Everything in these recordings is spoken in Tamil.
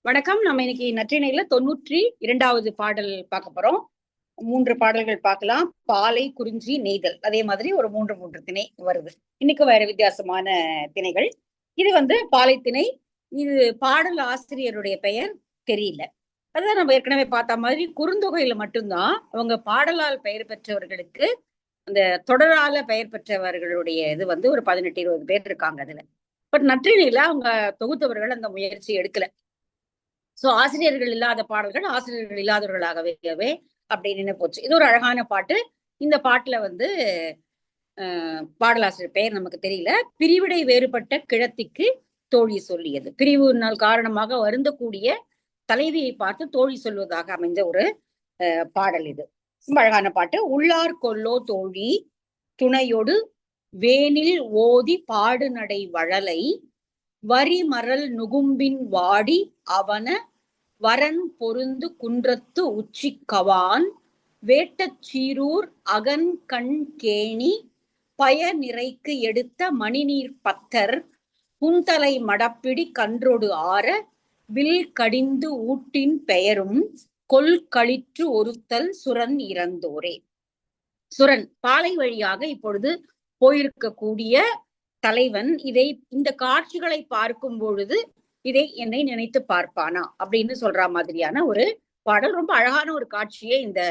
வணக்கம். நம்ம இன்னைக்கு நற்றிணையில 92வது பாடல் பார்க்க போறோம். 3 பாடல்கள் பார்க்கலாம். பாலை, குறிஞ்சி, நெய்தல். அதே மாதிரி ஒரு 3 திணை வருது. இன்னைக்கு வேற வித்தியாசமான திணைகள். இது பாலை திணை. இது பாடல் ஆசிரியருடைய பெயர் தெரியல. அதான் நம்ம ஏற்கனவே பார்த்த மாதிரி குறுந்தொகையில மட்டும்தான் அவங்க பாடலால் பெயர் பெற்றவர்களுக்கு அந்த தொடரால பெயர் பெற்றவர்களுடைய இது ஒரு 18-20 பேர் இருக்காங்க அதுல. பட் நற்றிணையில அவங்க தொகுத்தவர்கள் அந்த முயற்சி எடுக்கல. சோ ஆசிரியர்கள் இல்லாத பாடல்கள் ஆசிரியர்கள் இல்லாதவர்களாகவே அப்படி நின்று போச்சு. இது ஒரு அழகான பாட்டு. இந்த பாட்டுல பாடலாசிரியர் பெயர் நமக்கு தெரியல. பிரிவிடை வேறுபட்ட கிழத்திக்கு தோழி சொல்லியது. பிரிவு நாள் காரணமாக வருந்தக்கூடிய தலைவியை பார்த்து தோழி சொல்வதாக அமைந்த ஒரு பாடல். இது ரொம்ப அழகான பாட்டு. உள்ளார் கொல்லோ தோழி துணையோடு வேனில் ஓதி பாடுநடை வழலை வரிமரல் நுகும்பின் வாடி அவன வரன் பொருந்து குன்றத்து உச்சி கவான் வேட்டச் சீரூர் அகன் கண் கேணி பய நிறைக்கு எடுத்த மணிநீர் பத்தர் புந்தலை மடப்பிடி கன்றொடு ஆற வில் கடிந்து ஊட்டின் பெயரும் கொல் களிற்று ஒருத்தல் சுரன் இறந்தோரே. சுரன் பாலை வழியாக இப்பொழுது போயிருக்கக்கூடிய தலைவன் இந்த காட்சிகளை பார்க்கும் பொழுது இதை என்னை நினைத்து பார்ப்பானா அப்படின்னு சொல்ற மாதிரியான ஒரு பாடல். ரொம்ப அழகான ஒரு காட்சியை இந்த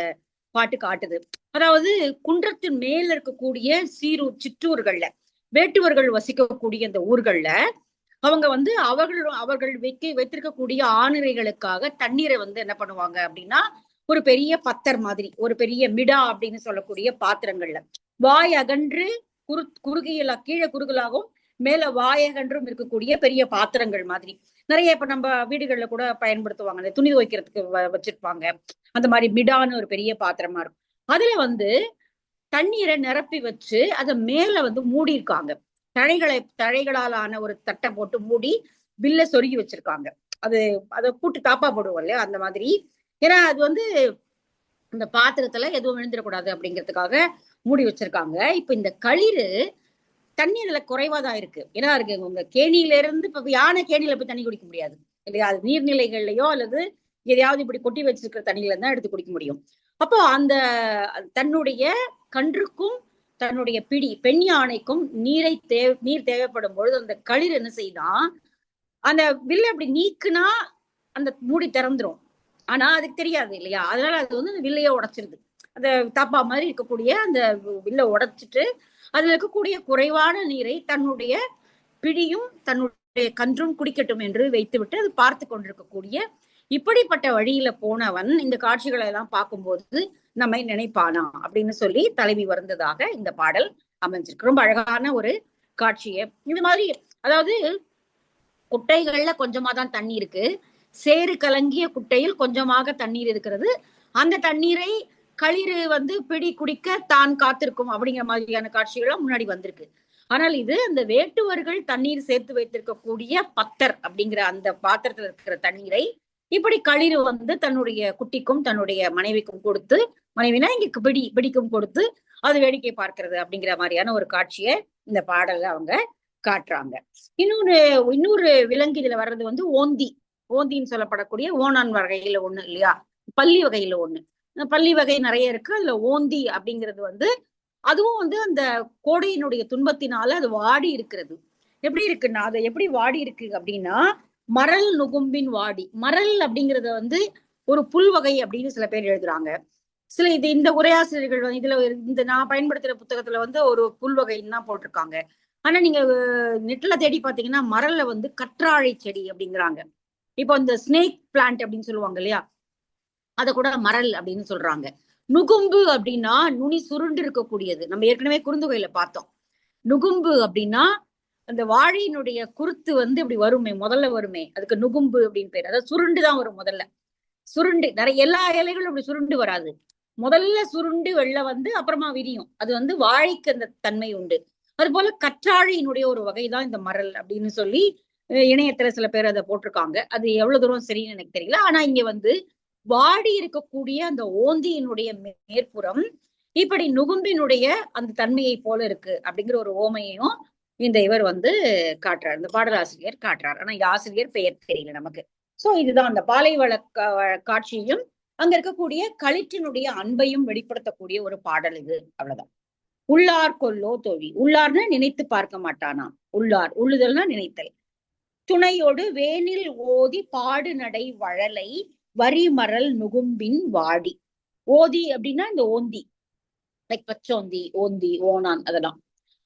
பாட்டு காட்டுது. அதாவது குன்றத்தின் மேல இருக்கக்கூடிய சிற்றூர்கள்ல வேட்டுவர்கள் வசிக்கக்கூடிய அந்த ஊர்கள்ல அவங்க அவர்கள் வைத்திருக்கக்கூடிய ஆணிரைகளுக்காக தண்ணீரை என்ன பண்ணுவாங்க அப்படின்னா, ஒரு பெரிய பத்தர் மாதிரி ஒரு பெரிய மிடா அப்படின்னு சொல்லக்கூடிய பாத்திரங்கள்ல வாய் அகன்று குறுகியலா கீழே குறுகலாகவும் மேல வாயகன்றும் இருக்கக்கூடிய பெரிய பாத்திரங்கள் மாதிரி நிறைய இப்ப நம்ம வீடுகள்ல கூட பயன்படுத்துவாங்க. அந்த துணி துவைக்கிறதுக்கு வச்சிருப்பாங்க. அந்த மாதிரி மிடான்னு ஒரு பெரிய பாத்திரமா இருக்கும். அதுல தண்ணீரை நிரப்பி வச்சு அதை மேல மூடி இருக்காங்க. தழைகளாலான ஒரு தட்டை போட்டு மூடி பில்ல சொருகி வச்சிருக்காங்க. அதை கூட்டு தாப்பா போடுவோம் இல்லையா, அந்த மாதிரி. ஏன்னா அது அந்த பாத்திரத்துல எதுவும் விழுந்துடக்கூடாது அப்படிங்கிறதுக்காக மூடி வச்சிருக்காங்க. இப்ப இந்த களிறு தண்ணி அதுல குறைவாதான் இருக்கு. ஏன்னா இருக்கு உங்க கேணியில இருந்து இப்ப யானை கேணியில போய் தண்ணி குடிக்க முடியாது இல்லையா. அது நீர்நிலைகள்லயோ அல்லது எதையாவது இப்படி கொட்டி வச்சிருக்கிற தண்ணியில தான் எடுத்து குடிக்க முடியும். அப்போ அந்த தன்னுடைய கன்றுக்கும் தன்னுடைய பெண் யானைக்கும் நீர் தேவைப்படும் பொழுது அந்த களிர் என்ன செய்தான், அந்த வில்ல அப்படி நீக்குனா அந்த மூடி திறந்துரும். ஆனா அதுக்கு தெரியாது இல்லையா. அதனால அது அந்த வில்லைய உடைச்சிருது. அந்த தாப்பா மாதிரி இருக்கக்கூடிய அந்த வில்ல உடைச்சிட்டு அதுல இருக்கக்கூடிய குறைவான நீரை தன்னுடைய பிடியும் தன்னுடைய கன்றும் குடிக்கட்டும் என்று வைத்துவிட்டு அது பார்த்து கொண்டிருக்கக்கூடிய இப்படிப்பட்ட வழியில போனவன் இந்த காட்சிகளை எல்லாம் பார்க்கும்போது நம்மை நினைப்பானா அப்படின்னு சொல்லி தலைவி வருந்ததாக இந்த பாடல் அமைஞ்சிருக்கு. ரொம்ப அழகான ஒரு காட்சியை இந்த மாதிரி. அதாவது குட்டைகள்ல கொஞ்சமா தான் தண்ணி இருக்கு. சேறு கலங்கிய குட்டையில் கொஞ்சமாக தண்ணீர் இருக்கிறது. அந்த தண்ணீரை களிறு பிடி குடிக்க தான் காத்திருக்கும் அப்படிங்கிற மாதிரியான காட்சிகளும் முன்னாடி வந்திருக்கு. ஆனால் இது அந்த வேட்டுவர்கள் தண்ணீர் சேர்த்து வைத்திருக்கக்கூடிய பத்தர் அப்படிங்கிற அந்த பாத்திரத்துல இருக்கிற தண்ணீரை இப்படி களிறு தன்னுடைய குட்டிக்கும் தன்னுடைய மனைவிக்கும் கொடுத்து, மனைவினா இங்க பிடிக்கும் கொடுத்து அது வேடிக்கை பார்க்கிறது அப்படிங்கிற மாதிரியான ஒரு காட்சியை இந்த பாடல்ல அவங்க காட்டுறாங்க. இன்னொரு விலங்கு இதுல வர்றது ஓந்தின்னு சொல்லப்படக்கூடிய ஓணான் வகையில ஒண்ணு இல்லையா, பள்ளி வகையில ஒண்ணு. பள்ளி வகை நிறைய இருக்கு. அதுல ஓந்தி அப்படிங்கிறது அதுவும் அந்த கோடையினுடைய துன்பத்தினால அது வாடி இருக்கிறது. எப்படி இருக்குன்னா, அது எப்படி வாடி இருக்கு அப்படின்னா, மரல் நுகும்பின் வாடி. மரல் அப்படிங்கறத ஒரு புல் வகை அப்படின்னு சில பேர் எழுதுறாங்க. இந்த உரையாசிரியர்கள் இதுல இந்த நான் பயன்படுத்துற புத்தகத்துல ஒரு புல் வகைன்னு தான் போட்டிருக்காங்க. ஆனா நீங்க நெட்ல தேடி பாத்தீங்கன்னா மரல்ல கற்றாழை செடி அப்படிங்கிறாங்க. இப்போ இந்த ஸ்னேக் பிளான்ட் அப்படின்னு சொல்லுவாங்க இல்லையா, அத கூட மரல் அப்படின்னு சொல்றாங்க. நுகும்பு அப்படின்னா நுனி சுருண்டு இருக்கக்கூடியது. நம்ம ஏற்கனவே குறுந்தொகையில பார்த்தோம். நுகும்பு அப்படின்னா அந்த வாழையினுடைய குருத்து இப்படி வருமே, முதல்ல வருமே, அதுக்கு நுகும்பு அப்படின்னு பேரு. அதாவது சுருண்டுதான் வரும். முதல்ல சுருண்டு நிறைய எல்லா இலைகளும் அப்படி சுருண்டு வராது. முதல்ல சுருண்டு வெள்ள அப்புறமா விரியும். அது வாழைக்கு அந்த தன்மை உண்டு. அது போல கற்றாழையினுடைய ஒரு வகைதான் இந்த மரல் அப்படின்னு சொல்லி இணையத்துல சில பேர் அதை போட்டிருக்காங்க. அது எவ்வளவு தூரம் சரின்னு எனக்கு தெரியல. ஆனா இங்க வாடி இருக்கக்கூடிய அந்த ஓந்தியினுடைய மேற்புறம் இப்படி நுகும்பினுடைய அந்த தன்மையை போல இருக்கு அப்படிங்கிற ஒரு ஓமையையும் இந்த இவர் காட்டுறார், இந்த பாடலாசிரியர் காட்டுறார். ஆனா இந்த ஆசிரியர் பெயர் தெரியல நமக்கு. சோ இதுதான் அந்த பாலைவள காட்சியையும் அங்க இருக்கக்கூடிய களிற்றினுடைய அன்பையும் வெளிப்படுத்தக்கூடிய ஒரு பாடல் இது. அவ்வளவுதான். உள்ளார் கொல்லோ தோழி. உள்ளார்னு நினைத்து பார்க்க மாட்டானாம். உள்ளார் உள்ளுதல்னா நினைத்தல். துணையோடு வேனில் ஓதி பாடு நடை வழலை வரிமரல் நுகும்பின் வாடி. ஓதி அப்படின்னா இந்த ஓந்தி, லைக் பச்சோந்தி, ஓந்தி, ஓணான், அதெல்லாம்.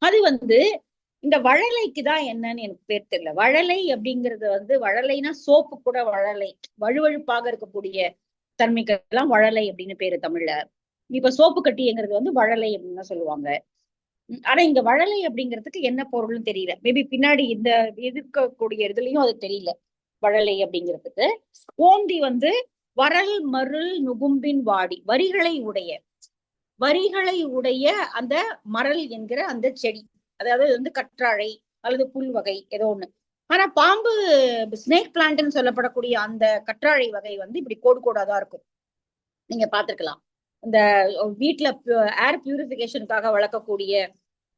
அது இந்த வழலைக்கு தான் என்னன்னு எனக்கு பேர் தெரியல. வழலை அப்படிங்கறது வழலைனா சோப்பு கூட வழலை, வழுவழுப்பாக இருக்கக்கூடிய தன்மைக்கெல்லாம் வழலை அப்படின்னு பேரு தமிழ்ல. இப்ப சோப்பு கட்டிங்கிறது வழலை அப்படின்னு தான் சொல்லுவாங்க. ஆனா இங்க வழலை அப்படிங்கிறதுக்கு என்ன பொருள்னு தெரியல. மேபி பின்னாடி இந்த எதிர்க்கக்கூடிய இதுலயும் அது தெரியல வழலை அப்படிங்கிறதுக்கு. ஓந்தி வரல் மருள் நுகும்பின் வாடி, வரிகளை உடைய அந்த மரல் என்கிற அந்த செடி, அதாவது கற்றாழை அல்லது புல் வகை ஏதோ ஒண்ணு. ஆனா பாம்பு ஸ்னேக் பிளான்ட்னு சொல்லப்படக்கூடிய அந்த கற்றாழை வகை இப்படி கோடு கோடாதான் இருக்கும். நீங்க பாத்துருக்கலாம். இந்த வீட்டுல ஏர் பியூரிபிகேஷனுக்காக வளர்க்கக்கூடிய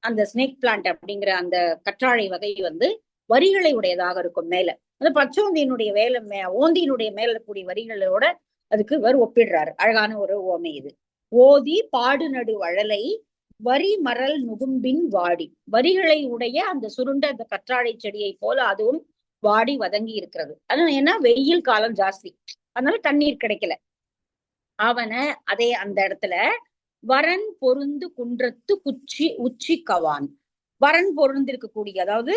அந்த ஸ்னேக் பிளான்ட் அப்படிங்கிற அந்த கற்றாழை வகை வரிகளை உடையதாக இருக்கும். மேல அந்த பச்சோந்தியினுடைய ஓந்தியினுடைய மேல இருக்கக்கூடிய வரிகளோட அதுக்கு ஒப்பிடுறாரு. அழகான ஒரு ஓமை இது. ஓதி பாடு நடு வழலை வரி மரல் நுகும்பின் வாடி. வரிகளை உடைய அந்த சுருண்ட அந்த கற்றாழை செடியை போல அதுவும் வாடி வதங்கி இருக்கிறது. அதனால ஏன்னா வெயில் காலம் ஜாஸ்தி, அதனால தண்ணீர் கிடைக்கல. அவன அதே அந்த இடத்துல வரன் பொருந்து குன்றத்து உச்சி கவான். வரன் பொருந்து இருக்கக்கூடிய, அதாவது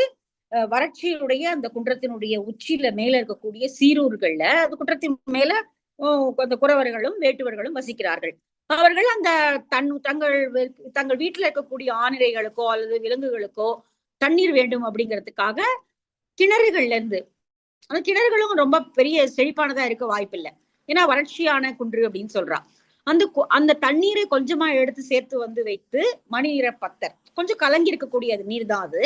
வறட்சியுடைய அந்த குன்றத்தினுடைய உச்சியில மேல இருக்கக்கூடிய சீரூர்கள்ல, அது குன்றத்தின் மேல அந்த குறவர்களும் வேட்டுவர்களும் வசிக்கிறார்கள். அவர்கள் அந்த தங்கள் வீட்டுல இருக்கக்கூடிய ஆணிரைகளுக்கோ அல்லது விலங்குகளுக்கோ தண்ணீர் வேண்டும் அப்படிங்கிறதுக்காக கிணறுகள்ல இருந்து, அந்த கிணறுகளும் ரொம்ப பெரிய செழிப்பானதா இருக்க வாய்ப்பில்லை, ஏன்னா வறட்சியான குன்று அப்படின்னு சொல்றான். அந்த தண்ணீரை கொஞ்சமா எடுத்து சேர்த்து வைத்து மணிநீர பத்தர், கொஞ்சம் கலங்கி இருக்கக்கூடிய அது நீர் தான் அது.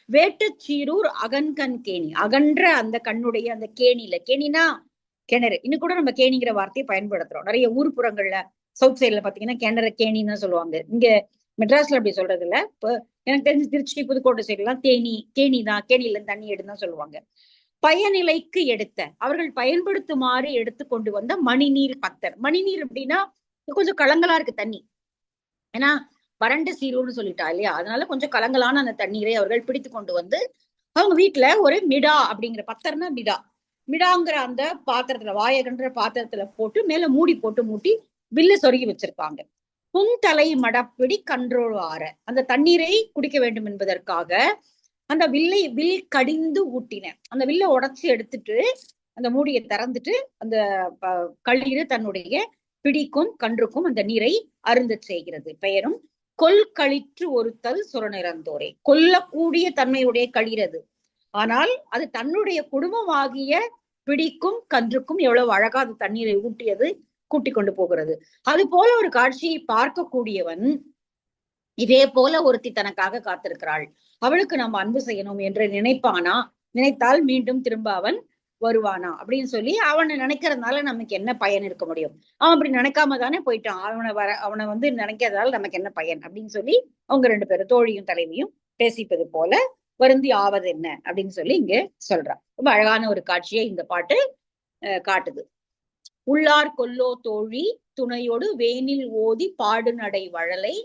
வேட்டுச்சீரூர் அகன்கண் கேணி, அகன்ற அந்த கண்ணுடைய அந்த கேணியில, கேணினா கிணறு, இன்னும் கூட நம்ம கேணிங்கிற வார்த்தையை பயன்படுத்துறோம் நிறைய ஊர்ப்புறங்கள்ல. சவுத் சைட்ல பாத்தீங்கன்னா கிணறு கேணின்னு தான் சொல்லுவாங்க. இங்க மெட்ராஸ்ல அப்படி சொல்றது இல்ல. இப்போ எனக்கு தெரிஞ்சு திருச்சி புதுக்கோட்டை சைடு எல்லாம் கேணிதான், கேணியில தண்ணி எடுன்னு சொல்லுவாங்க. பயனிலைக்கு எடுத்த, அவர்கள் பயன்படுத்துமாறு எடுத்து கொண்டு வந்த மணிநீர் பத்தர். மணிநீர் அப்படின்னா கொஞ்சம் கலங்களா இருக்கு தண்ணி, ஏன்னா வறண்ட சீரூர்னு சொல்லிட்டா இல்லையா, அதனால கொஞ்சம் கலங்களான அந்த தண்ணீரை அவர்கள் பிடித்து கொண்டு அவங்க வீட்டுல ஒரு மிடா அப்படிங்கிற, பத்தர்னா மிடாங்கிற அந்த பாத்திரத்துல, வாயகன்ற பாத்திரத்துல போட்டு மேல மூடி போட்டு மூட்டி வில்ல சொருகி வச்சிருப்பாங்க. புன்தலை மடப்பிடி கன்றோடு ஆற, அந்த தண்ணீரை குடிக்க வேண்டும் என்பதற்காக அந்த வில் கடிந்து ஊட்டின, அந்த வில்ல உடைச்சு எடுத்துட்டு அந்த மூடியை திறந்துட்டு அந்த களிறு தன்னுடைய பிடிக்கும் கன்றுக்கும் அந்த நீரை அருந்த செய்கிறது. பெயரும் கொல்களிற்று ஒருத்தல் சுரநிறந்தோரே. கொல்லக்கூடிய தன்மையுடைய களிறது, ஆனால் அது தன்னுடைய குடும்பமாகிய பிடிக்கும் கன்றுக்கும் எவ்வளவு அழகா அது தண்ணீரை ஊட்டியது கூட்டிக் கொண்டு போகிறது. அது போல ஒரு காட்சியை பார்க்கக்கூடியவன் இதே போல ஒருத்தி தனக்காக காத்திருக்கிறாள், அவளுக்கு நம்ம அன்பு செய்யணும் என்று நினைப்பானா, நினைத்தால் மீண்டும் திரும்ப அவன் வருவானா அப்படின்னு சொல்லி அவனை நினைக்கிறதுனால நமக்கு என்ன பயன் இருக்க முடியும்? அவன் அப்படி நினைக்காம தானே போயிட்டான். அவனை நினைக்கிறதால நமக்கு என்ன பயன் அப்படின்னு சொல்லி அவங்க ரெண்டு பேரும் தோழியும் தலைவியும் பேசிப்பது போல வருந்தி ஆவது என்ன அப்படின்னு சொல்லி இங்க சொல்றான். ரொம்ப அழகான ஒரு காட்சியை இந்த பாட்டு காட்டுது. உள்ளார் கொல்லோ தோழி துணையோடு வேனில் ஓதி பாடு நடை வழலை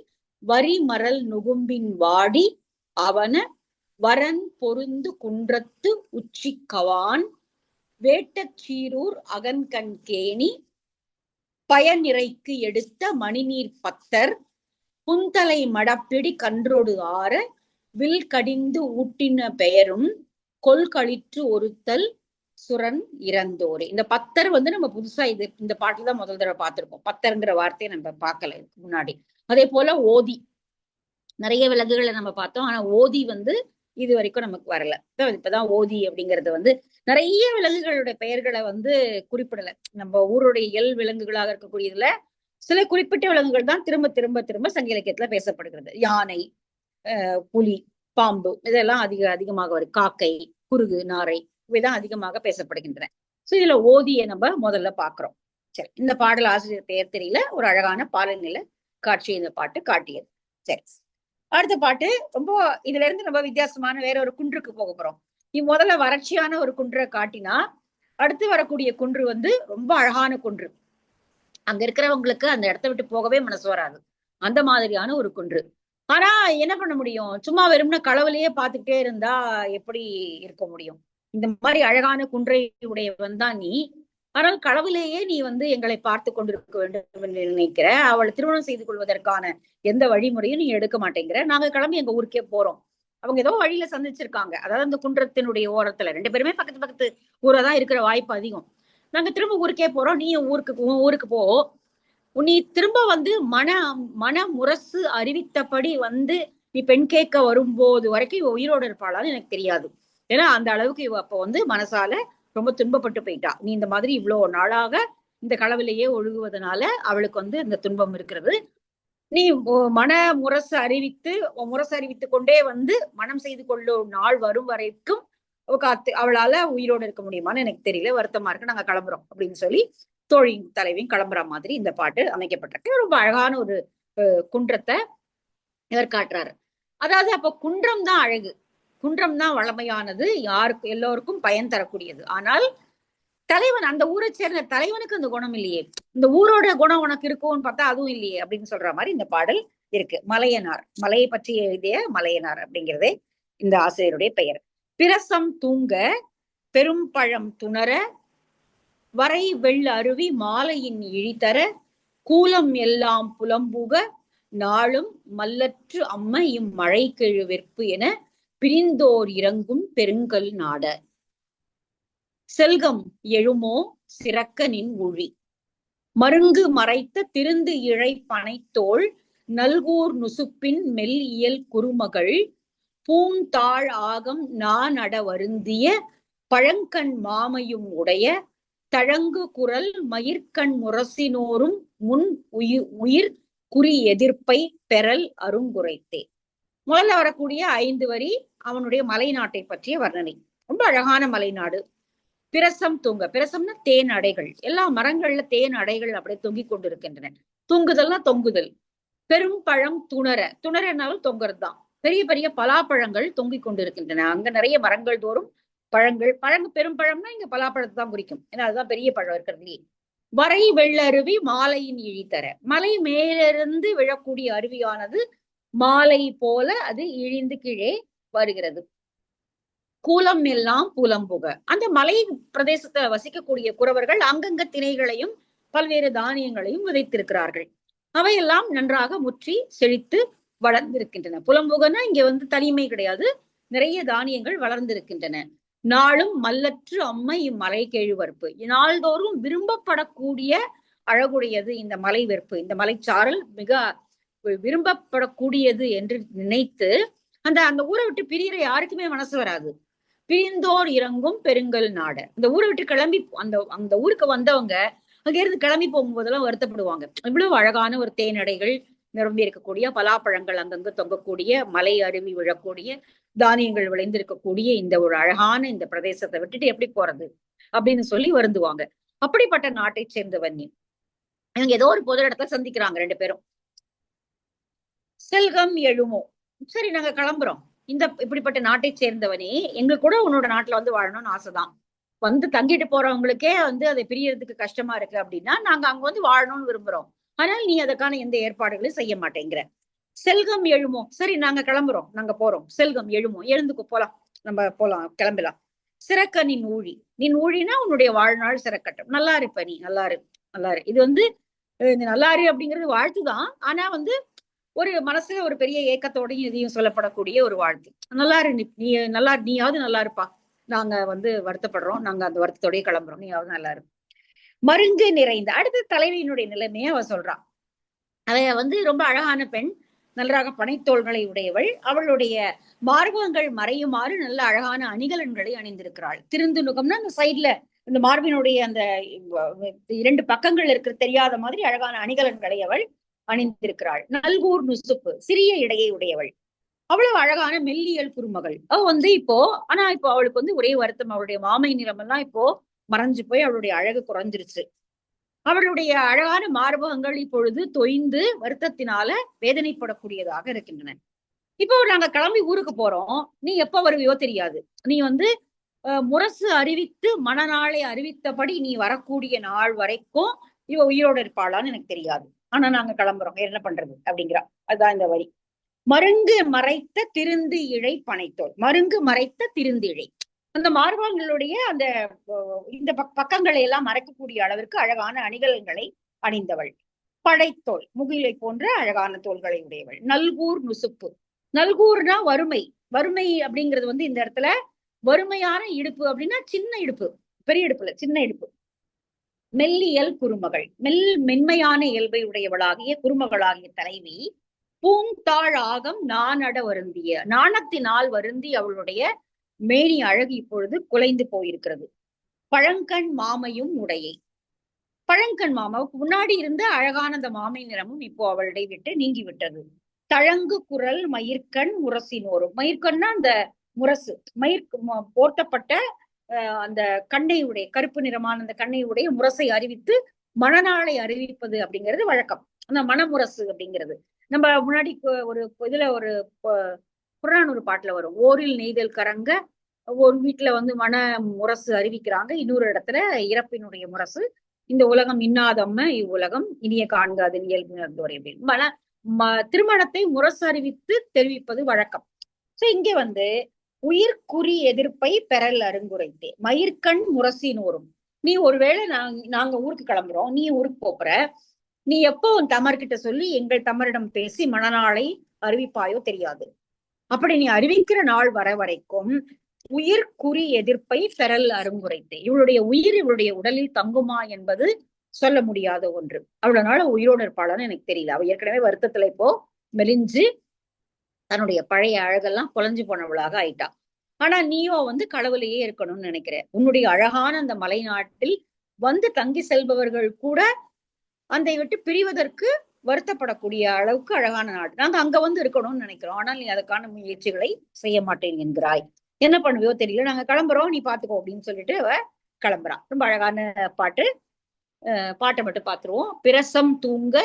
வரி மரல் நுகும்பின் வாடி அவன வரன் பொருந்து குன்றத்து உச்சி கவான் வேட்டச்சீரூர் அகன்கண் கேணி பயனிறைக்கு எடுத்த மணிநீர் பத்தர் புந்தலை மடப்பிடி கன்றோடு ஆற வில் கடிந்து ஊட்டின பெயரும் கொல்களிற்று ஒருத்தல் சுரன் இறந்தோரே. இந்த பத்தர் நம்ம புதுசா இந்த பாட்டுல தான் முதல் தடவை பார்த்திருக்கோம். பத்தர்ங்கிற வார்த்தையை நம்ம பார்க்கல முன்னாடி. அதே போல ஓதி, நிறைய விலங்குகளை நம்ம பார்த்தோம், ஆனா ஓதி இது வரைக்கும் நமக்கு வரல. இப்பதான் ஓதி அப்படிங்கறது நிறைய விலங்குகளுடைய பெயர்களை குறிப்பிடல. நம்ம ஊருடைய இயல் விலங்குகளாக இருக்கக்கூடியதுல சில குறிப்பிட்ட விலங்குகள் தான் திரும்ப திரும்ப திரும்ப சங்க இலக்கியத்துல பேசப்படுகிறது. யானை, புலி, பாம்பு இதெல்லாம் அதிகமாக வரும். காக்கை, குருகு, நாரை இவைதான் அதிகமாக பேசப்படுகின்றன. சோ இதுல ஓதியை நம்ம முதல்ல பாக்குறோம். சரி, இந்த பாடல் ஆசிரியர் பெயர் தெரியல, ஒரு அழகான பாலநில காட்சி இந்த பாட்டு காட்டியது. சரி, அடுத்த பாட்டு ரொம்ப இதுல இருந்து ரொம்ப வித்தியாசமான வேற ஒரு குன்றுக்கு போக போறோம். நீ முதல்ல வறட்சியான ஒரு குன்றை காட்டினா அடுத்து வரக்கூடிய குன்று வந்து ரொம்ப அழகான குன்று. அங்க இருக்கிறவங்களுக்கு அந்த இடத்த விட்டு போகவே மனசு வராது. அந்த மாதிரியான ஒரு குன்று. ஆனா என்ன பண்ண முடியும்? சும்மா வெறுமனே களவுலயே பார்த்துக்கிட்டே இருந்தா எப்படி இருக்க முடியும்? இந்த மாதிரி அழகான குன்றை உடையவன் தான் நீ. ஆனால் களவிலேயே நீ வந்து எங்களை பார்த்து கொண்டிருக்க வேண்டும் என்று நினைக்கிற. அவளை திருமணம் செய்து கொள்வதற்கான எந்த வழிமுறையும் நீ எடுக்க மாட்டேங்கிற. நாங்க கிளம்பி எங்க ஊருக்கே போறோம். அவங்க ஏதோ வழியில சந்திச்சிருக்காங்க. அதாவது அந்த குன்றத்தினுடைய ஓரத்துல 2 பேருமே பக்கத்து பக்கத்து ஊரா தான் இருக்கிற வாய்ப்பு அதிகம். நாங்க திரும்ப ஊருக்கே போறோம். நீ உன் ஊருக்கு போ. நீ திரும்ப வந்து மன முரசு அறிவித்தபடி வந்து நீ பெண் கேட்க வரும்போது வரைக்கும் இவ உயிரோட இருப்பாளான்னு எனக்கு தெரியாது. ஏன்னா அந்த அளவுக்கு இவ அப்ப வந்து மனசால ரொம்ப துன்பப்பட்டு போயிட்டா. நீ இந்த மாதிரி இவ்வளவு நாளாக இந்த களவிலேயே ஒழுகுவதனால அவளுக்கு வந்து இந்த துன்பம் இருக்கிறது. நீ மன முரசு அறிவித்து முரசு அறிவித்துக் கொண்டே வந்து மனம் செய்து கொள்ளும் நாள் வரும் வரைக்கும் அவளால உயிரோடு இருக்க முடியுமான்னு எனக்கு தெரியல. வருத்தமா இருக்கு. நாங்க கிளம்புறோம் அப்படின்னு சொல்லி தோழி தலைவியும் கிளம்புற மாதிரி இந்த பாட்டு அமைக்கப்பட்டிருக்கு. ரொம்ப அழகான ஒரு குன்றத்தை இவர் காட்டுறாரு. அதாவது அப்ப குன்றம் தான் அழகு, குன்றம் தான் வளமையானது, யாருக்கு எல்லோருக்கும் பயன் தரக்கூடியது. ஆனால் தலைவன் அந்த ஊரை சேர்ந்த தலைவனுக்கு அந்த குணம் இல்லையே, இந்த ஊரோட குணம் உனக்கு இருக்கும்னு பார்த்தா அதுவும் இல்லையே அப்படின்னு சொல்ற மாதிரி இந்த பாடல் இருக்கு. மலையனார், மலையை பற்றி எழுதிய மலையனார் அப்படிங்கிறதே இந்த ஆசிரியருடைய பெயர். பிரசம் தூங்க பெரும் பழம் துணர வரை வெள்ள அருவி மாலையின் இழித்தர கூலம் எல்லாம் புலம்புக நாளும் மல்லற்று அம்ம இம்மழை கெழு வெற்பு என பிரிந்தோர் இறங்கும் பெருங்கல் நாட செல்கம் எழுமோ சிறக்க நின் ஊழி மருங்கு மறைத்த திருந்து இழை பனைத்தோள் நல்கூர் நுசுப்பின் மெல் இயல் குறுமகள் பூந்தாள் ஆகம் நானட வருந்திய பழங்கண் மாமையும் உடைய தழங்கு குரல் மயிர்கண் முரசினோரும் முன் உயிர் குறி எதிர்ப்பை பெறல் அருங்குரைத்தே. முதல்ல வரக்கூடிய 5 வரி அவனுடைய மலை நாட்டை பற்றிய வர்ணனை. ரொம்ப அழகான மலைநாடு. பிரசம் தூங்க, பிரசம்னா தேன் அடைகள், எல்லா மரங்கள்ல தேன் அடைகள் அப்படியே தொங்கிக் கொண்டிருக்கின்றன. தூங்குதல்னா தொங்குதல். பெரும் பழம் துணர, துணரனாலும் தொங்குறது தான். பெரிய பெரிய பலாப்பழங்கள் தொங்கிக் கொண்டிருக்கின்றன. அங்க நிறைய மரங்கள் தோறும் பழங்கள் பெரும் பழம்னா இங்க பலாப்பழத்தை தான் குறிக்கும். ஏன்னா அதுதான் பெரிய பழம் இருக்கிறதுலயே. வரை வெள்ளருவி மாலையின் இழித்தர, மலை மேலிருந்து விழக்கூடிய அருவியானது மாலை போல அது இழிந்து கீழே வருகிறது. கூலம் எல்லாம் புலம்புக, அந்த மலை பிரதேசத்தை வசிக்கக்கூடிய குறவர்கள் அங்கங்க திணைகளையும் பல்வேறு தானியங்களையும் விதைத்திருக்கிறார்கள். அவையெல்லாம் நன்றாக முற்றி செழித்து வளர்ந்திருக்கின்றன. புலம்புகன்னா இங்க வந்து தனிமை கிடையாது, நிறைய தானியங்கள் வளர்ந்திருக்கின்றன. நாளும் மல்லற்று அம்மை இம்மலை கேழ்வரப்பு, நாள்தோறும் விரும்பப்படக்கூடிய அழகுடையது இந்த மலை வெறுப்பு, இந்த மலைச்சாரல் மிக விரும்பப்படக்கூடியது என்று நினைத்து அந்த ஊரை விட்டு பிரியிற யாருக்குமே மனசு வராது. பிரிந்தோர் இறங்கும் பெருங்கல் நாட, இந்த ஊரை விட்டு கிளம்பி அந்த ஊருக்கு வந்தவங்க அங்க இருந்து கிளம்பி போகும்போதெல்லாம் வருத்தப்படுவாங்க. இவ்வளவு அழகான ஒரு தேனடைகள் நிரம்பி இருக்கக்கூடிய, பலாப்பழங்கள் அங்கங்கு தொங்கக்கூடிய, மலை அருவி விழக்கூடிய, தானியங்கள் விளைந்திருக்கக்கூடிய இந்த ஒரு அழகான இந்த பிரதேசத்தை விட்டுட்டு எப்படி போறது அப்படின்னு சொல்லி வருந்துவாங்க. அப்படிப்பட்ட நாட்டை சேர்ந்தவன் நீ. இவங்க ஏதோ ஒரு பொது இடத்துல சந்திக்கிறாங்க 2 பேரும். செல்கம் எழுமோ, சரி நாங்க கிளம்புறோம், இந்த இப்படிப்பட்ட நாட்டை சேர்ந்தவனே எங்களுக்கு கூட உன்னோட நாட்டுல வந்து வாழணும்னு ஆசைதான். வந்து தங்கிட்டு போறவங்களுக்கே வந்து அதை பிரியறதுக்கு கஷ்டமா இருக்கு அப்படின்னா நாங்க அங்க வந்து வாழணும்னு விரும்புறோம். ஆனால் நீ அதுக்கான எந்த ஏற்பாடுகளையும் செய்ய மாட்டேங்கிற. செல்கம் எழுமோ, சரி நாங்க கிளம்புறோம், நாங்க போறோம். செல்கம் எழுமோ, எழுந்துக்கு போலாம், நம்ம போலாம், கிளம்பலாம். சிறக்க நின் ஊழி, நின் ஊழினா உன்னுடைய வாழ்நாள் சிறக்கட்டும், நல்லா இருப்ப நீ, நல்லா இரு, நல்லா இரு. இது வந்து நல்லா இரு அப்படிங்கிறது வாழ்த்துதான். ஆனா வந்து ஒரு மனசுல ஒரு பெரிய ஏக்கத்தோடையும் இதையும் சொல்லப்படக்கூடிய ஒரு வாழ்த்து. நல்லா இரு, நீ நல்லா, நீயாவது நல்லா இருப்பா, நாங்க வந்து வருத்தப்படுறோம், நாங்க அந்த வருத்தத்தோடய கிளம்புறோம், நீயாவது நல்லா இரு. மருங்கு நிறைந்த, அடுத்த தலைவியினுடைய நிலைமையை அவ சொல்றான். அவ வந்து ரொம்ப அழகான பெண், நன்றாக பனைத்தோள்களை உடையவள். அவளுடைய மார்பகங்கள் மறையுமாறு நல்ல அழகான அணிகலன்களை அணிந்திருக்கிறாள். திருந்து நுகம்னா அந்த சைட்ல இந்த மார்பினுடைய அந்த 2 பக்கங்கள் இருக்கிற தெரியாத மாதிரி அழகான அணிகலன்களை அவள் அணிந்திருக்கிறாள். நல்கூர் நுசுப்பு, சிறிய இடையை உடையவள். அவ்வளவு அழகான மெல்லியல் குறுமகள். அவ வந்து இப்போ அவளுக்கு வந்து ஒரே வருத்தம், அவளுடைய மாமை நிறம் எல்லாம் இப்போ மறைஞ்சு போய் அவளுடைய அழகு குறைஞ்சிருச்சு. அவளுடைய அழகான மார்பகங்கள் இப்பொழுது தொய்ந்து வருத்தத்தினால வேதனைப்படக்கூடியதாக இருக்கின்றன. இப்போ நாங்க கிளம்பி ஊருக்கு போறோம், நீ எப்ப வருவியோ தெரியாது. நீ வந்து முரசு அறிவித்து மணநாளை அறிவித்தபடி நீ வரக்கூடிய நாள் வரைக்கும் இவ உயிரோட இருப்பாளான்னு எனக்கு தெரியாது. ஆனா நாங்க கிளம்புறோம், என்ன பண்றது அப்படிங்கிறா. அதுதான் இந்த வரி. மருங்கு மறைத்த திருந்து இழை பனைத்தோள். மருங்கு மறைத்த திருந்து இழை, அந்த மார்பாங்களுடைய அந்த இந்த பக்கங்களை எல்லாம் மறைக்கக்கூடிய அளவிற்கு அழகான அணிகலன்களை அணிந்தவள். படைத்தோள், முகிலை போன்ற அழகான தோள்களை உடையவள். நல்கூர் நுசுப்பு. நல்கூர்னா வறுமை. வறுமை அப்படிங்கிறது வந்து இந்த இடத்துல வறுமையான இடுப்பு அப்படின்னா சின்ன இடுப்பு, பெரிய இடுப்புல சின்ன இடுப்பு. மெல்லியல் குறுமகள், மென்மையான இயல்பை உடையவளாகிய குறுமகளாகிய தலைவி. பூந்தாழ் ஆகம் நானட வருந்திய, நாணத்தினால் வருந்தி அவளுடைய மேனி அழகு இப்பொழுது குலைந்து போயிருக்கிறது. பழங்கண் மாமையும் உடையை. பழங்கண் மாமாவுக்கு முன்னாடி இருந்த அழகான அந்த மாமை நிறமும் இப்போ அவளுடைய விட்டு நீங்கி விட்டது. தழங்கு குரல் மயிர்கண் முரசினோரும். மயிர்கண்ணா அந்த முரசு, மயிர் போர்த்தப்பட்ட அந்த கண்ணையுடைய கருப்பு நிறமான அந்த கண்ணையுடைய முரசை அறிவித்து மணநாளை அறிவிப்பது அப்படிங்கிறது வழக்கம். அந்த மணமுரசு அப்படிங்கிறது நம்ம முன்னாடி ஒரு இதுல ஒரு புறநானூறு பாட்டுல வரும். ஓரில் நெய்தல் கரங்க, ஒரு வீட்டுல வந்து மண முரசு அறிவிக்கிறாங்க, இன்னொரு இடத்துல இறப்பினுடைய முரசு. இந்த உலகம் இன்னாதம்ம இவ்வுலகம் இனிய காண்காது இயல்பினர்தோரை அப்படின்னு திருமணத்தை முரசு அறிவித்து தெரிவிப்பது வழக்கம். சோ இங்க வந்து உயிர்குறி எதிர்ப்பை பெறல் அருங்குரைத்தே மயிர்கண் முரசினோரும். நீ ஒருவேளை நாங்க ஊருக்கு கிளம்புறோம், நீ ஊருக்கு போற, நீ எப்போ உன் தமர்கிட்ட சொல்லி எங்கள் தமரிடம் பேசி மணநாளை அறிவிப்பாயோ தெரியாது. அப்படி நீ அறிவிக்கிற நாள் வர வரைக்கும் உயிர் குறி எதிர்ப்பை பெறல் அருங்குரைத்தே. இவளுடைய உயிர் இவளுடைய உடலில் தங்குமா என்பது சொல்ல முடியாத ஒன்று. அவ்வளவு நாள் உயிரோடு இருப்பாளான்னு எனக்கு தெரியல. அவ ஏற்கனவே வருத்தத்துல இப்போ மெலிஞ்சு தன்னுடைய பழைய அழகெல்லாம் குலைஞ்சு போனவளாக ஆயிட்டா. ஆனா நீயோ வந்து கடவுளையே இருக்கணும்னு நினைக்கிற. உன்னுடைய அழகான அந்த மலை நாட்டில் வந்து தங்கி செல்பவர்கள் கூட அந்த விட்டு பிரிவதற்கு வருத்தப்படக்கூடிய அளவுக்கு அழகான நாடு. நாங்க அங்க வந்து இருக்கணும்னு நினைக்கிறோம், ஆனால் நீ அதுக்கான முயற்சிகளை செய்ய மாட்டேன் என்கிறாய். என்ன பண்ணுவியோ தெரியல, நாங்க கிளம்புறோம், நீ பாத்துக்கோ அப்படின்னு சொல்லிட்டு அவ கிளம்புறா. ரொம்ப அழகான பாட்டு. பாட்டை மட்டும் பாத்துருவோம். பிரசம் தூங்க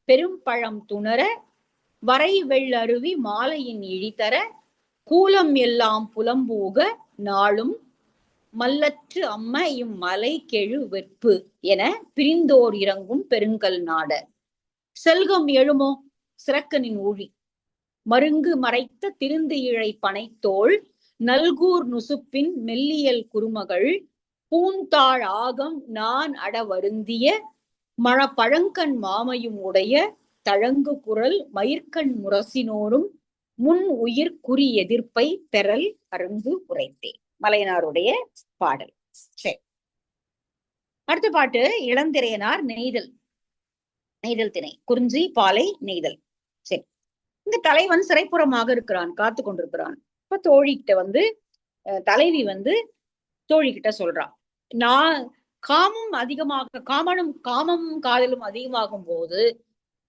பெரும் பழம் துணர வரை வெள்ளருவி மாலையின் இழித்தர கூலம் எல்லாம் புலம்பூக நாளும் மல்லற்று அம்ம இம்மலை கெழு வெற்பு என பிரிந்தோர் இறங்கும் பெருங்கல் நாட. செல்கம் எழுமோ சிறக்கனின் ஊழி. மருங்கு மறைத்த திருந்து இழை பனைத்தோள் நல்கூர் நுசுப்பின் மெல்லியல் குறுமகள் பூந்தாழ் ஆகம் நான் அட வருந்திய பழங்கண் மாமையும் உடைய தழங்கு குரல் மயிர்கண் முரசினோரும் முன் உயிர் குறி எதிர்ப்பை பெறல் அருந்து உரைத்தே. மலையனாருடைய பாடல். சரி, அடுத்த பாட்டு இளந்திரையனார் நெய்தல். நெய்தல் திணை குறிஞ்சி பாலை நெய்தல். சரி, இந்த தலைவன் சிறைப்புறமாக இருக்கிறான், காத்து கொண்டிருக்கிறான். இப்ப தோழிகிட்ட வந்து தலைவி வந்து தோழிகிட்ட சொல்றான், நான் காமம் அதிகமாக காமமும் காதலும் அதிகமாகும் போது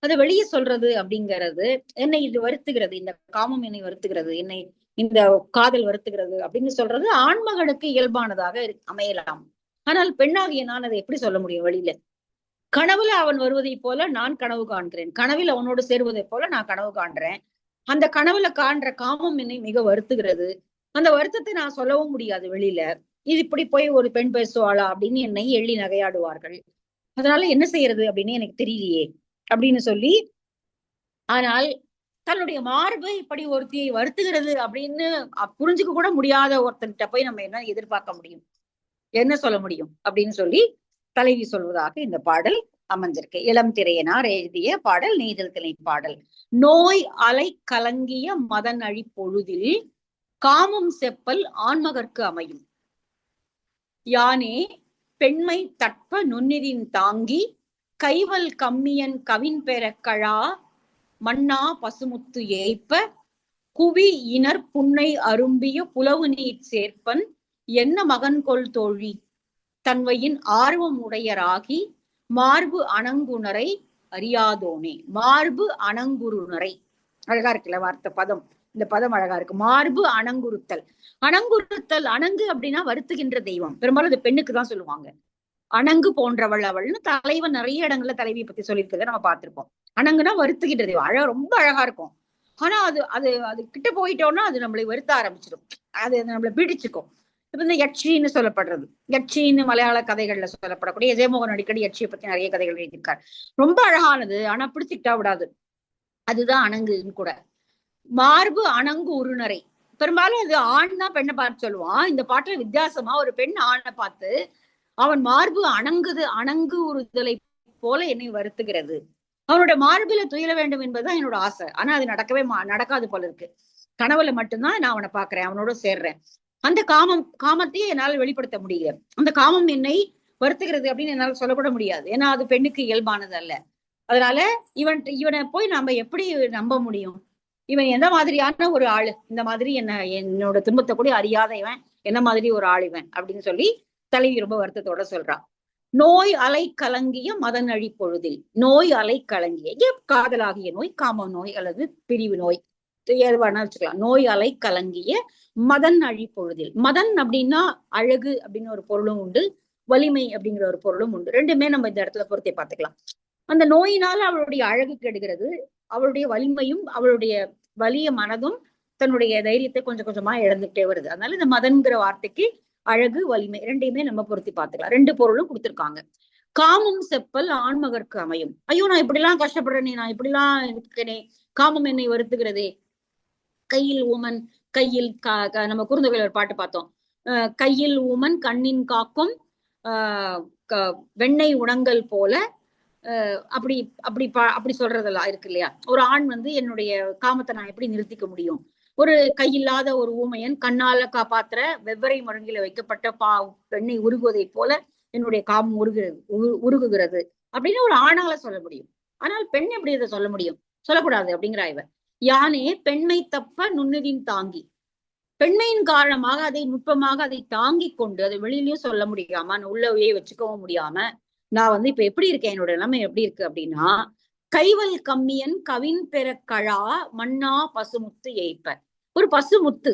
அதை வெளியே சொல்றது அப்படிங்கிறது என்னை இது வருத்துகிறது, இந்த காமம் என்னை வருத்துகிறது, என்னை இந்த காதல் வருத்துகிறது அப்படின்னு சொல்றது ஆண்மகனுக்கு இயல்பானதாக அமையலாம். ஆனால் பெண்ணாகிய நான் அதை எப்படி சொல்ல முடியும் வெளியில? கனவுல அவன் வருவதை போல நான் கனவு காண்கிறேன், கனவில் அவனோடு சேருவதை போல நான் கனவு காண்றேன். அந்த கனவுல காண்ற காமம் என்னை மிக வருத்துகிறது. அந்த வருத்தத்தை நான் சொல்லவும் முடியாது வெளியில. இது இப்படி போய் ஒரு பெண் பேசுவாளா அப்படின்னு என்னை எள்ளி நகையாடுவார்கள். அதனால என்ன செய்யறது அப்படின்னு எனக்கு தெரியலையே அப்படின்னு சொல்லி, ஆனால் தன்னுடைய மார்பு இப்படி ஒருத்தியை வருத்துகிறது அப்படின்னு புரிஞ்சுக்க கூட முடியாத ஒருத்தன்கிட்ட போய் நம்ம என்ன எதிர்பார்க்க முடியும், என்ன சொல்ல முடியும் அப்படின்னு சொல்லி தலைவி சொல்வதாக இந்த பாடல் அமைஞ்சிருக்கு. இளம் திரையனார் எழுதிய பாடல், நெய்தல் திணை பாடல். நோய் அலை கலங்கிய மதன் அழி பொழுதில் காமம் செப்பல் ஆண்மகற்கு அமையும். யானே பெண்மை தட்ப நுண்ணிதின் தாங்கி கைவல் கம்மியன் கவின் பெற கழா மன்னா பசுமுத்து ஏய்ப்ப குவி இனர் புன்னை அரும்பிய புலவு நீர் சேர்ப்பன் என்ன மகன் கொள் தோழி தன்வையின் ஆர்வம் உடையராகி மார்பு அணங்குணரை அறியாதோனே. மார்பு அணங்குறுனரை, அழகா இருக்குல்ல வார்த்தை பதம், இந்த பதம் அழகா இருக்கு. மார்பு அணங்குறுத்தல். அணங்குறுத்தல், அணங்கு அப்படின்னா வருத்துகின்ற தெய்வம். பெரும்பாலும் அது பெண்ணுக்கு தான் சொல்லுவாங்க. அணங்கு போன்றவள் அவள்னு தலைவன் நிறைய இடங்கள்ல தலைவியை பத்தி சொல்லியிருக்கிறத நம்ம பார்த்திருப்போம். அணங்குனா வருத்துகின்ற தெய்வம். ரொம்ப அழகா இருக்கும். ஆனா அது அது அது கிட்ட போயிட்டோம்னா அது நம்மளை வருத்த ஆரம்பிச்சிடும், அது நம்மளை பீடிச்சுக்கும். இப்ப இந்த யட்சின்னு சொல்லப்படுறது, யட்சின்னு மலையாள கதைகள்ல சொல்லப்படக்கூடிய ஜெயமோகன் அடிக்கடி யட்சியை பத்தி நிறைய கதைகள் எழுதியிருக்காரு. ரொம்ப அழகானது, ஆனா பிடிச்சிக்கிட்டா விடாது. அதுதான் அணங்குன்னு கூட. மார்பு அணங்கு உருநரை. பெரும்பாலும் அது ஆண் தான் பெண்ணை பார்த்து சொல்லுவான். இந்த பாட்டுல வித்தியாசமா ஒரு பெண் ஆணை பார்த்து, அவன் மார்பு அணங்கு உறுதலை போல என்னை வருத்துகிறது. அவனோட மார்பில துயில வேண்டும் என்பதுதான் என்னோட ஆசை. ஆனா அது நடக்காது போல இருக்கு. கனவுல மட்டும்தான் நான் அவனை பாக்குறேன், அவனோட சேர்றேன். அந்த காமத்தையே என்னால் வெளிப்படுத்த முடியல. அந்த காமம் என்னை வருத்துகிறது அப்படின்னு என்னால் சொல்லப்பட முடியாது. ஏன்னா அது பெண்ணுக்கு இயல்பானது அல்ல. அதனால இவனை போய் நாம எப்படி நம்ப முடியும்? இவன் எந்த மாதிரியான ஒரு ஆளு, இந்த மாதிரி என்னோட துன்பத்தை கூட அறியாத இவன் என்ன மாதிரி ஒரு ஆள் இவன் அப்படின்னு சொல்லி தலைவி ரொம்ப வருத்தத்தோட சொல்றான். நோய் அலை கலங்கிய மதன் அழி பொழுதில். நோய் அலை கலங்கிய காதலாகிய நோய், காம நோய் அல்லது பிரிவு நோய், வேணா வச்சுக்கலாம். நோய் அலை கலங்கிய மதன் அழி பொழுதில். மதன் அப்படின்னா அழகு அப்படின்னு ஒரு பொருளும் உண்டு, வலிமை அப்படிங்கிற ஒரு பொருளும் உண்டு. ரெண்டுமே நம்ம இந்த இடத்துல பொருத்தி பார்த்துக்கலாம். அந்த நோயினால அவளுடைய அழகு கெடுகிறது, அவளுடைய வலிமையும் அவளுடைய வலிய மனதும் தன்னுடைய தைரியத்தை கொஞ்சம் கொஞ்சமா இழந்துட்டே வருது. அதனால இந்த மதன்கிற வார்த்தைக்கு அழகு வலிமை ரெண்டையுமே நம்ம பொருத்தி பார்த்துக்கலாம். ரெண்டு பொருளும் கொடுத்திருக்காங்க. காமம் செப்பல் ஆண்மகற்கு அமையும். ஐயோ நான் இப்படிலாம் கஷ்டப்படுறேனே, நான் இப்படிலாம் இருக்கேனே, காமம் என்னை வருத்துகிறதே. கையில் ஊமன் கையில் நம்ம குறுந்தொகையில ஒரு பாட்டு பார்த்தோம். கையில் ஊமன் கண்ணின் காக்கும் வெண்ணெய் உணங்கல் போல அப்படி அப்படி அப்படி சொல்றதெல்லாம் இருக்கு இல்லையா. ஒரு ஆண் வந்து என்னுடைய காமத்தை நான் எப்படி நிறுத்திக்க முடியும்? ஒரு கையில்லாத ஒரு ஊமையன் கண்ணால காப்பாத்துற வெவ்வரை முழங்கில வைக்கப்பட்ட பெண்ணை உருகுவதை போல என்னுடைய காமம் உருகுகிறது அப்படின்னு ஒரு ஆணால சொல்ல முடியும். ஆனால் பெண் எப்படி இதை சொல்ல முடியும்? சொல்லக்கூடாது அப்படிங்கிற இவ. யானே பெண்மை தப்ப நுண்ணுதின் தாங்கி. பெண்மையின் காரணமாக அதை நுட்பமாக அதை தாங்கி கொண்டு அதை வெளியிலயும் சொல்ல முடியாம உள்ளவே வச்சுக்கவும் முடியாம நான் வந்து இப்ப எப்படி இருக்கேன், என்னோட நிலைமை எப்படி இருக்கு அப்படின்னா, கைவல் கம்மியன் கவின் பெற கழா மண்ணா பசுமுத்து ஏய்ப்ப. ஒரு பசுமுத்து,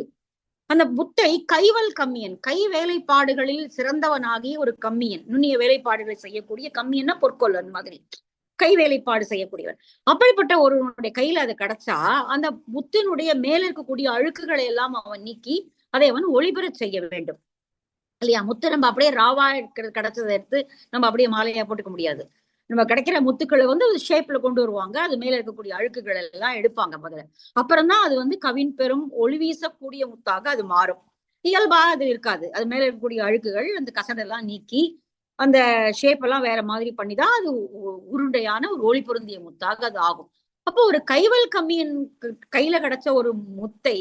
அந்த முத்தை கைவல் கம்மியன், கை வேலைப்பாடுகளில் சிறந்தவனாகி ஒரு கம்மியன், நுண்ணிய வேலைப்பாடுகளை செய்யக்கூடிய கம்மியன்னா பொற்கொள்ளன் மாதிரி கை வேலைப்பாடு செய்யக்கூடியவர். அப்படிப்பட்ட ஒருவனுடைய கையில அது கிடைச்சா அந்த முத்தினுடைய மேல இருக்கக்கூடிய அழுக்குகளை எல்லாம் அவன் நீக்கி அதை அவன் ஒளிபெற செய்ய வேண்டும் இல்லையா. முத்து நம்ம அப்படியே ராவா கிடைச்சதை எடுத்து நம்ம அப்படியே மாலையா போட்டுக்க முடியாது. நம்ம கிடைக்கிற முத்துக்களை வந்து ஷேப்ல கொண்டு வருவாங்க, அது மேல இருக்கக்கூடிய அழுக்குகள் எல்லாம் எடுப்பாங்க முதல்ல. அப்புறம்தான் அது வந்து கவின் பெரும் ஒளி வீசக்கூடிய முத்தாக அது மாறும். இயல்பா அது இருக்காது. அது மேல இருக்கக்கூடிய அழுக்குகள் அந்த கசடெல்லாம் நீக்கி அந்த ஷேப் எல்லாம் வேற மாதிரி பண்ணிதான் அது உருண்டையான ஒரு ஒளி பொருந்திய முத்தாக அது ஆகும். அப்போ ஒரு கைவல் கம்மியின் கையில கிடைச்ச ஒரு முத்தை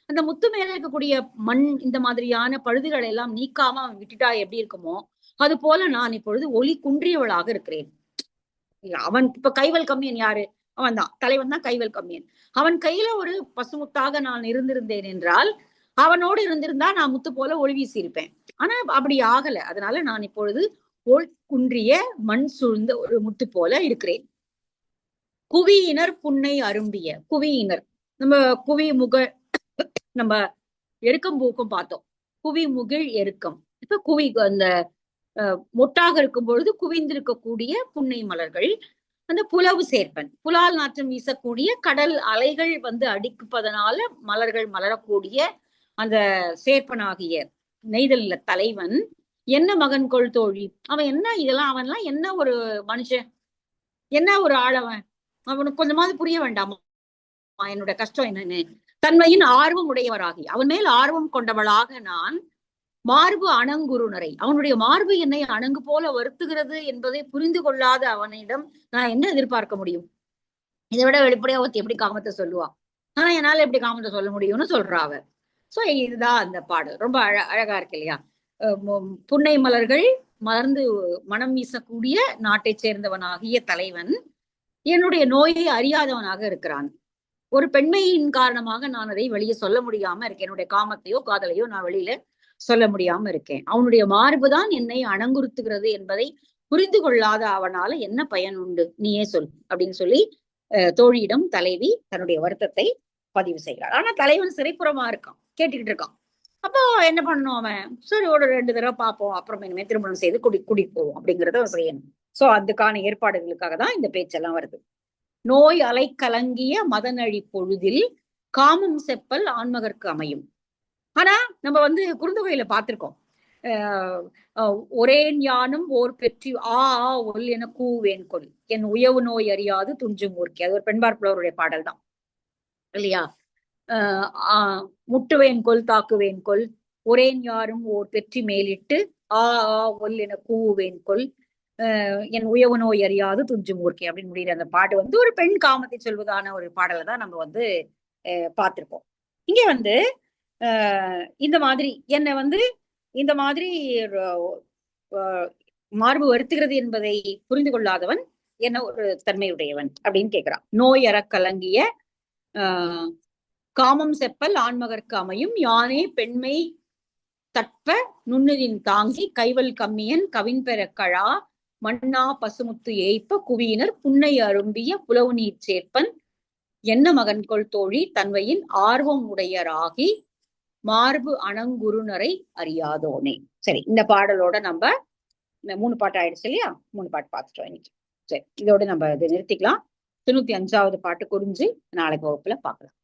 அந்த முத்து மேல இருக்கக்கூடிய மண் இந்த மாதிரியான பழுதுகளை எல்லாம் நீக்காம அவன் விட்டுட்டா எப்படி இருக்குமோ அது போல நான் இப்பொழுது ஒளி குன்றியவளாக இருக்கிறேன். அவன் இப்ப கைவல் கம்மியன் யாரு? அவன் தான் தலைவன் தான் கைவல் கம்மியன். அவன் கையில ஒரு பசுமுத்தாக நான் இருந்திருந்தேன் என்றால் அவனோடு இருந்திருந்தா நான் முத்து போல ஒளி வீசி இருப்பேன். ஆனா அப்படி ஆகல. அதனால நான் இப்பொழுது ஒளி குன்றிய மண் சூழ்ந்த ஒரு முத்து போல இருக்கிறேன். குவியினர் புன்னை அரும்பிய. குவியினர் நம்ம குவி முக நம்ம எருக்கம் பூக்கும் பார்த்தோம். குவி முகிழ் எருக்கம். இப்ப குவி அந்த மொட்டாக இருக்கும் பொழுது குவிந்திருக்கக்கூடிய புன்னை மலர்கள். அந்த புலவு சேர்ப்பன், புலால் நாற்றம் வீசக்கூடிய கடல் அலைகள் வந்து அடிப்பதனால மலர்கள் மலரக்கூடிய அந்த சேர்ப்பனாகிய நெய்தல்ல தலைவன் என்ன மகன் கொள் தோழி. அவன் என்ன இதெல்லாம், அவன்லாம் என்ன ஒரு மனுஷன், என்ன ஒரு ஆளவன், அவனுக்கு கொஞ்சமாவது புரிய வேண்டாமா என்னோட கஷ்டம் என்னன்னு. தன்மையின் ஆர்வம் உடையவராகி அவன் மேல் ஆர்வம் கொண்டவளாக நான் மார்பு அணங்குருணரை, அவனுடைய மார்பு என்னை அணங்கு போல வருத்துகிறது என்பதை புரிந்து கொள்ளாத அவனிடம் நான் என்ன எதிர்பார்க்க முடியும்? இதை விட வெளிப்படையா ஒருத்தி எப்படி காமத்தை சொல்லுவா? ஆனா என்னால எப்படி காமத்தை சொல்ல முடியும்னு சொல்றா அவ. சோ இதுதான் அந்த பாடல். ரொம்ப அழகா இருக்கு இல்லையா. புன்னை மலர்கள் மலர்ந்து மனம் வீசக்கூடிய நாட்டை சேர்ந்தவனாகிய தலைவன் என்னுடைய நோயை அறியாதவனாக இருக்கிறான். ஒரு பெண்மையின் காரணமாக நான் அதை வெளியே சொல்ல முடியாம இருக்கேன். என்னுடைய காமத்தையோ காதலையோ நான் வெளியில சொல்ல முடியாம இருக்கேன். அவனுடைய மார்புதான் என்னை அணங்குறுத்துகிறது என்பதை புரிந்து கொள்ளாத அவனால என்ன பயன் உண்டு, நீயே சொல் அப்படின்னு சொல்லி தோழியிடம் தலைவி தன்னுடைய வருத்தத்தை பதிவு செய்கிறாள். ஆனா தலைவன் சிறைப்புறமா இருக்கான், கேட்டுக்கிட்டு இருக்கான். அப்போ என்ன பண்ணணும் அவன்? சரி ஒரு 2 தடவை பார்ப்போம், அப்புறம் இனிமே திருமணம் செய்து கூட்டிட்டு போவோம் அப்படிங்கிறத செய்யணும். சோ அதுக்கான ஏற்பாடுகளுக்காக தான் இந்த பேச்செல்லாம் வருது. நோய் அலை கலங்கிய மதனழி பொழுதில் காமம் செப்பல் ஆண்மகற்கு அமையும். ஆனா நம்ம வந்து குறுந்தொகையில பார்த்திருக்கோம். ஒரேன் யானும் ஓர் பெற்றி ஆ ஆ ஒல் என கூவேன் கொல் என் உயவு நோய் அறியாது துஞ்சும் ஊர்க்கே. அது ஒரு பெண்பார் புலவருடைய பாடல் தான் இல்லையா? முட்டுவேன் கொல் தாக்குவேன் கொல் ஒரேன் யாரும் ஓர் பெற்றி மேலிட்டு ஆ ஆ ஒல் என கூவேன் கொல் என் உயவு நோய் அறியாது துஞ்சும் ஊர்க்கே அப்படின்னு முடிகிற அந்த பாட்டு வந்து ஒரு பெண் காமத்தை சொல்வதான ஒரு பாடலை தான் நம்ம வந்து பார்த்திருப்போம். இங்க வந்து இந்த மாதிரி என்னை வந்து இந்த மாதிரி மார்பு வருத்துகிறது என்பதை புரிந்து கொள்ளாதவன் என்ன ஒரு தன்மையுடையவன் அப்படின்னு கேட்கிறான். நோய் அற கலங்கிய காமம் செப்பல் ஆண்மகற்கு அமையும் யானே பெண்மை தட்ப நுண்ணுதின் தாங்கி கைவல் கம்மியன் கவின் பெற கழா மண்ணா பசுமுத்து ஏய்ப்ப குவியினர் புன்னை அரும்பிய புலவு நீர் சேர்ப்பன் என்ன மகன்கொள் தோழி தன்மையின் ஆர்வம் உடையராகி மார்பு அணங்குருநரை அறியாதோனே. சரி, இந்த பாடலோட நம்ம 3 பாட்டு ஆயிடுச்சு இல்லையா? 3 பாட்டு பார்த்துட்டோம் இன்னைக்கு. சரி, இதோட நம்ம இதை நிறுத்திக்கலாம். 95வது பாட்டு குறிஞ்சு நாளைக்கு வகுப்புல பார்க்கலாம்.